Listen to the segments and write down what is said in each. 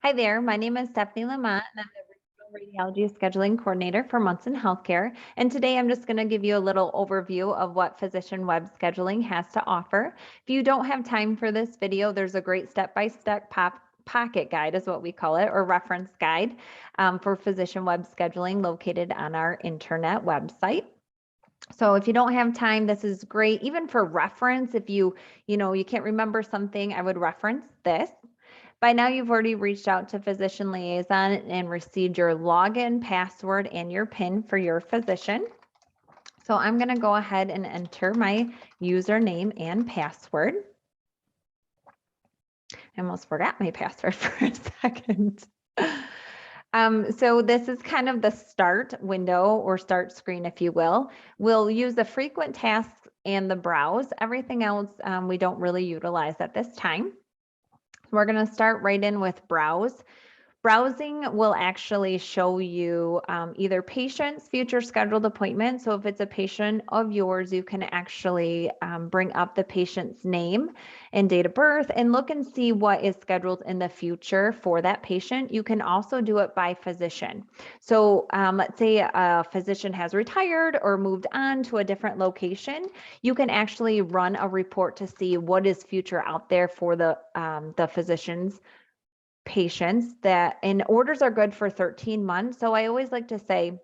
Hi there, my name is Stephanie Lamont, and I'm the Regional Radiology Scheduling Coordinator for Munson Healthcare. And today I'm just going to give you a little overview of what physician web scheduling has to offer. If you don't have time for this video, there's a great step-by-step pocket guide is what we call it, or reference guide for physician web scheduling located on our internet website. So if you don't have time, this is great. Even for reference, if you can't remember something, I would reference this. By now, you've already reached out to Physician Liaison and received your login, password, and your PIN for your physician. So I'm going to go ahead and enter my username and password. I almost forgot my password for a second. So this is kind of the start window or start screen, if you will. We'll use the frequent tasks and the browse. Everything else we don't really utilize at this time. We're going to start right in with browse. Browsing will actually show you either patients, future scheduled appointments. So if it's a patient of yours, you can actually bring up the patient's name and date of birth and look and see what is scheduled in the future for that patient. You can also do it by physician. So let's say a physician has retired or moved on to a different location. You can actually run a report to see what is future out there for the physician's patients, and orders are good for 13 months. So I always like to say,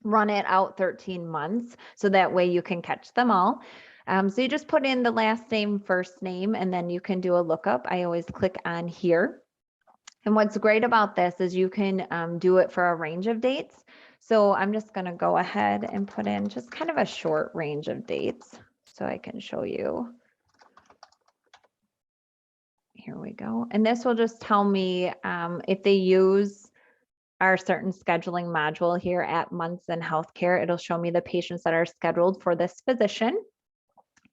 run it out 13 months so that way you can catch them all. So you just put in the last name, first name, and then you can do a lookup. I always click on here. And what's great about this is you can do it for a range of dates. So I'm just going to go ahead and put in just kind of a short range of dates so I can show you. Here we go. And this will just tell me if they use our certain scheduling module here at Munson Healthcare. It'll show me the patients that are scheduled for this physician.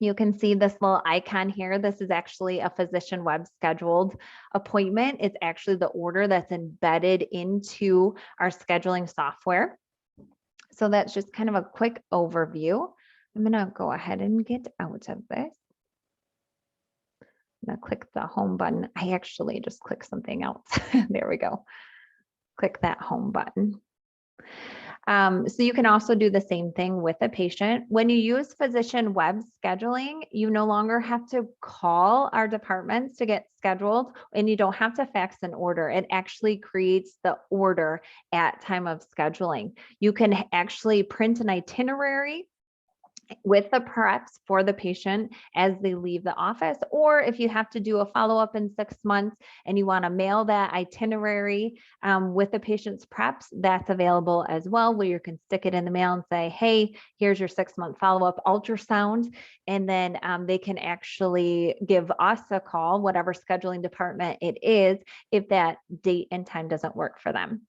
You can see this little icon here. This is actually a physician web scheduled appointment. It's actually the order that's embedded into our scheduling software. So that's just kind of a quick overview. I'm going to go ahead and get out of this. I'm going to click the home button. I actually just clicked something else. There we go. Click that home button. So you can also do the same thing with a patient. When you use physician web scheduling, you no longer have to call our departments to get scheduled, and you don't have to fax an order. It actually creates the order at time of scheduling. You can actually print an itinerary with the preps for the patient as they leave the office, or if you have to do a follow-up in 6 months and you want to mail that itinerary with the patient's preps, that's available as well, where you can stick it in the mail and say, hey, here's your 6-month follow-up ultrasound, and then they can actually give us a call, whatever scheduling department it is, if that date and time doesn't work for them.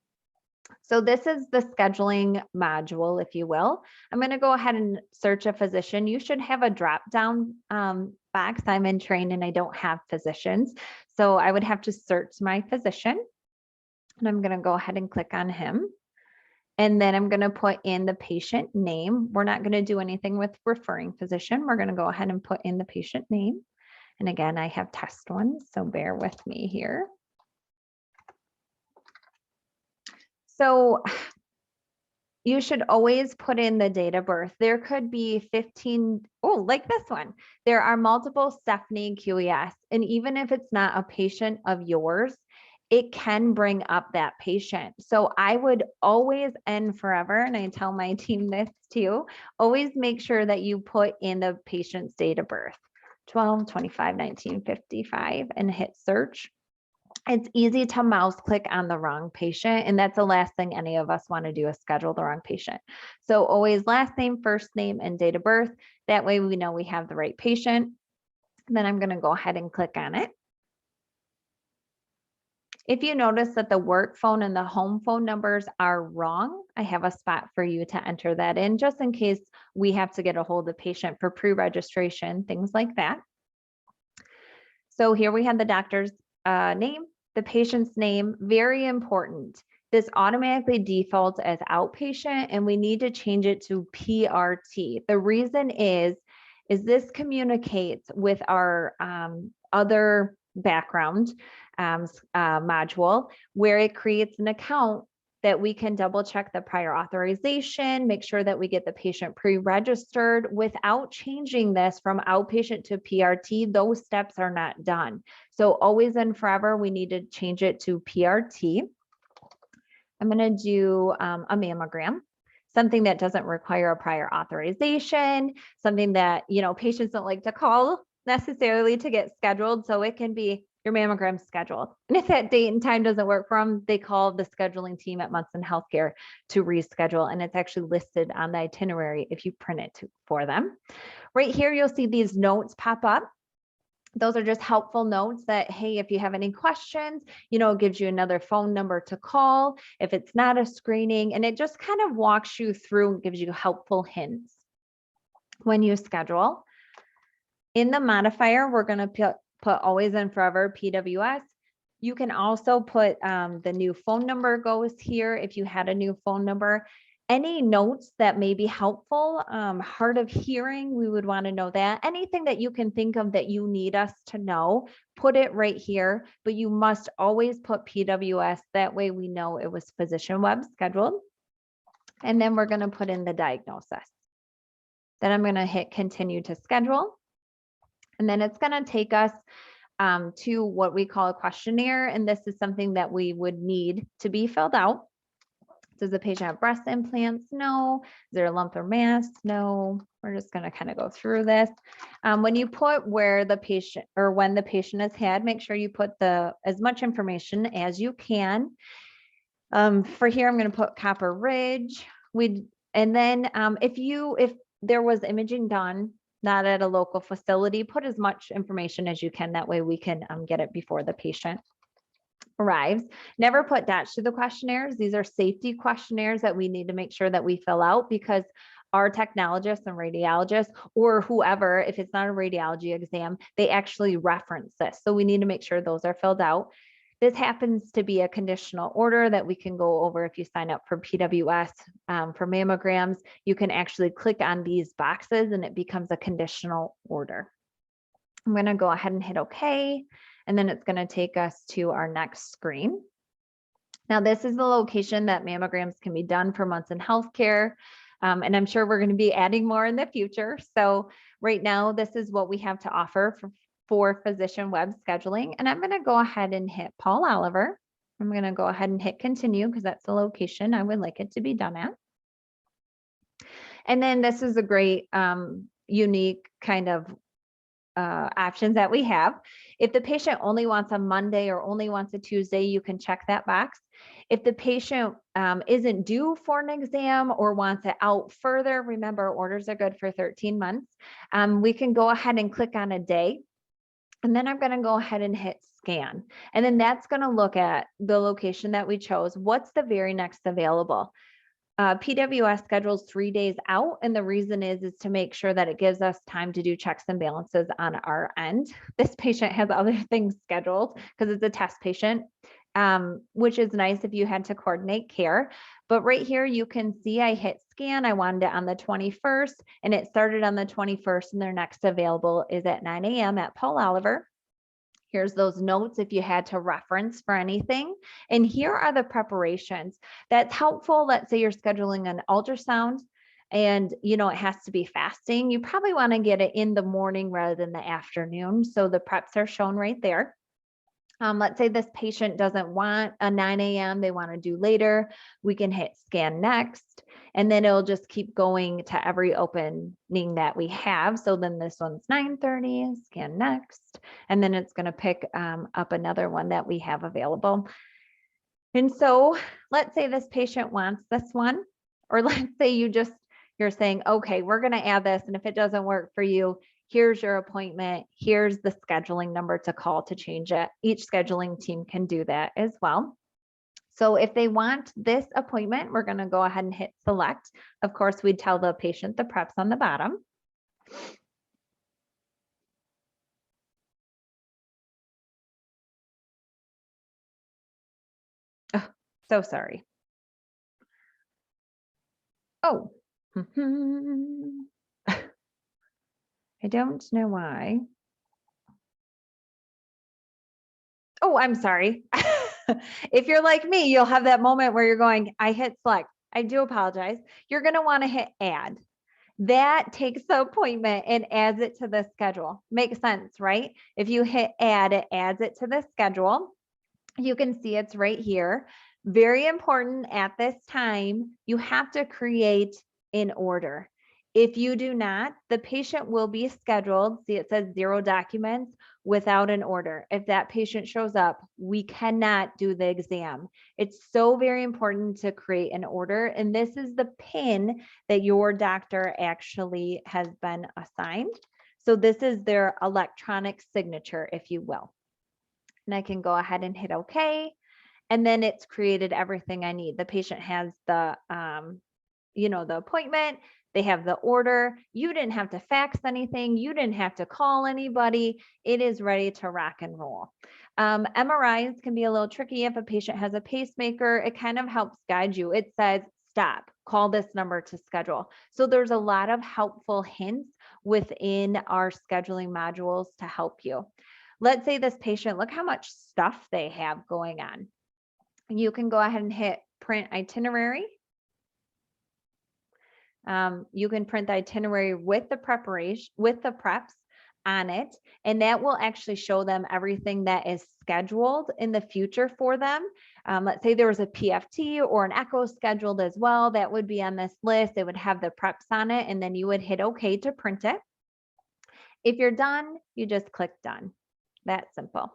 So this is the scheduling module, if you will. I'm going to go ahead and search a physician. You should have a drop-down box. I'm in train and I don't have physicians. So I would have to search my physician. And I'm going to go ahead and click on him. And then I'm going to put in the patient name. We're not going to do anything with referring physician. We're going to go ahead and put in the patient name. And again, I have test ones, so bear with me here. So you should always put in the date of birth. There could be 15, like this one. There are multiple Stephanie QES, and even if it's not a patient of yours, it can bring up that patient. So I would always and forever, and I tell my team this too, always make sure that you put in the patient's date of birth, 12/25/1955, and hit search. It's easy to mouse click on the wrong patient, and that's the last thing any of us want to do is schedule the wrong patient. So always last name, first name, and date of birth. That way we know we have the right patient. Then I'm going to go ahead and click on it. If you notice that the work phone and the home phone numbers are wrong, I have a spot for you to enter that in just in case we have to get a hold of the patient for pre-registration, things like that. So here we have the doctor's name, the patient's name, very important. This automatically defaults as outpatient and we need to change it to PRT. The reason is this communicates with our other background module where it creates an account that we can double check the prior authorization, make sure that we get the patient pre-registered without changing this from outpatient to PRT. Those steps are not done. So always and forever, we need to change it to PRT. I'm going to do a mammogram, something that doesn't require a prior authorization, something that, patients don't like to call necessarily to get scheduled. So it can be your mammogram scheduled. And if that date and time doesn't work for them, they call the scheduling team at Munson Healthcare to reschedule. And it's actually listed on the itinerary if you print it for them. Right here, you'll see these notes pop up. Those are just helpful notes that, hey, if you have any questions, it gives you another phone number to call if it's not a screening, and it just kind of walks you through and gives you helpful hints when you schedule. In the modifier, we're going to put always and forever PWS. You can also put the new phone number goes here if you had a new phone number. Any notes that may be helpful, hard of hearing, we would want to know that. Anything that you can think of that you need us to know, put it right here, but you must always put PWS. That way we know it was physician web scheduled. And then we're going to put in the diagnosis. Then I'm going to hit continue to schedule. And then it's going to take us to what we call a questionnaire. And this is something that we would need to be filled out. Does the patient have breast implants? No. Is there a lump or mass? No. We're just going to kind of go through this. When you put where the patient or when the patient has had, make sure you put as much information as you can. For here, I'm going to put Copper Ridge. And then if there was imaging done, not at a local facility, put as much information as you can. That way we can get it before the patient arrives. Never put dash to the questionnaires. These are safety questionnaires that we need to make sure that we fill out because our technologists and radiologists or whoever, if it's not a radiology exam, they actually reference this. So we need to make sure those are filled out. This happens to be a conditional order that we can go over if you sign up for PWS for mammograms. You can actually click on these boxes and it becomes a conditional order. I'm going to go ahead and hit OK. And then it's going to take us to our next screen. Now, this is the location that mammograms can be done for Munson Healthcare. And I'm sure we're going to be adding more in the future. So right now, this is what we have to offer for physician web scheduling. And I'm going to go ahead and hit Paul Oliver. I'm going to go ahead and hit continue because that's the location I would like it to be done at. And then this is a great unique kind of options that we have. If the patient only wants a Monday or only wants a Tuesday, you can check that box. If the patient isn't due for an exam or wants it out further, remember orders are good for 13 months. We can go ahead and click on a day. And then I'm going to go ahead and hit scan. And then that's going to look at the location that we chose. What's the very next available? PWS schedules 3 days out. And the reason is to make sure that it gives us time to do checks and balances on our end. This patient has other things scheduled because it's a test patient, which is nice if you had to coordinate care. But right here, you can see I hit scan. I wanted it on the 21st and it started on the 21st and their next available is at 9 a.m. at Paul Oliver. Here's those notes if you had to reference for anything. And here are the preparations. That's helpful. Let's say you're scheduling an ultrasound and it has to be fasting. You probably want to get it in the morning rather than the afternoon. So the preps are shown right there. Let's say this patient doesn't want a 9 a.m. They want to do later. We can hit scan next, and then it'll just keep going to every opening that we have. So then this one's 9:30, scan next, and then it's going to pick up another one that we have available. And so let's say this patient wants this one, or let's say you're saying, okay, we're going to add this. And if it doesn't work for you, here's your appointment. Here's the scheduling number to call to change it. Each scheduling team can do that as well. So if they want this appointment, we're going to go ahead and hit select. Of course, we'd tell the patient the preps on the bottom. Oh, so sorry. Oh, I don't know why. Oh, I'm sorry. If you're like me, you'll have that moment where you're going, I hit select. I do apologize. You're going to want to hit add. That takes the appointment and adds it to the schedule. Makes sense, right? If you hit add, it adds it to the schedule. You can see it's right here. Very important at this time, you have to create an order. If you do not, the patient will be scheduled. See, it says 0 documents without an order. If that patient shows up, we cannot do the exam. It's so very important to create an order. And this is the PIN that your doctor actually has been assigned. So this is their electronic signature, if you will. And I can go ahead and hit OK. And then it's created everything I need. The patient has the, the appointment, they have the order. You didn't have to fax anything. You didn't have to call anybody. It is ready to rock and roll. MRIs can be a little tricky if a patient has a pacemaker. It kind of helps guide you. It says, stop, call this number to schedule. So there's a lot of helpful hints within our scheduling modules to help you. Let's say this patient, look how much stuff they have going on. You can go ahead and hit print itinerary. You can print the itinerary with the preparation, with the preps on it, and that will actually show them everything that is scheduled in the future for them. Let's say there was a PFT or an echo scheduled as well. That would be on this list. It would have the preps on it, and then you would hit OK to print it. If you're done, you just click done. That simple.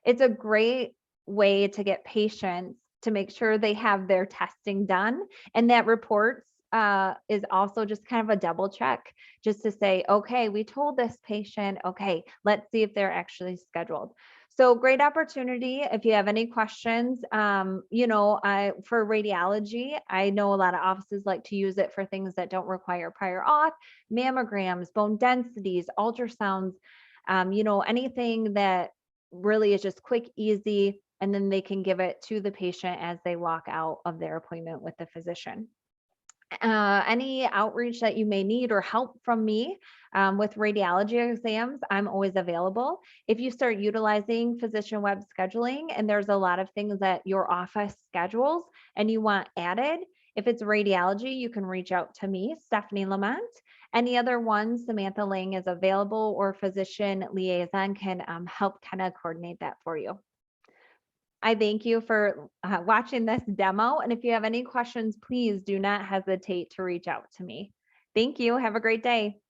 It's a great way to get patients to make sure they have their testing done, and that reports is also just kind of a double check, just to say, okay, we told this patient, okay, let's see if they're actually scheduled. So great opportunity. If you have any questions, for radiology, I know a lot of offices like to use it for things that don't require prior auth, mammograms, bone densities, ultrasounds, anything that really is just quick, easy, and then they can give it to the patient as they walk out of their appointment with the physician. Any outreach that you may need or help from me with radiology exams, I'm always available. If you start utilizing physician web scheduling and there's a lot of things that your office schedules and you want added, if it's radiology, you can reach out to me, Stephanie Lamont. Any other ones, Samantha Lang is available, or physician liaison can help kind of coordinate that for you. I thank you for watching this demo. And if you have any questions, please do not hesitate to reach out to me. Thank you. Have a great day.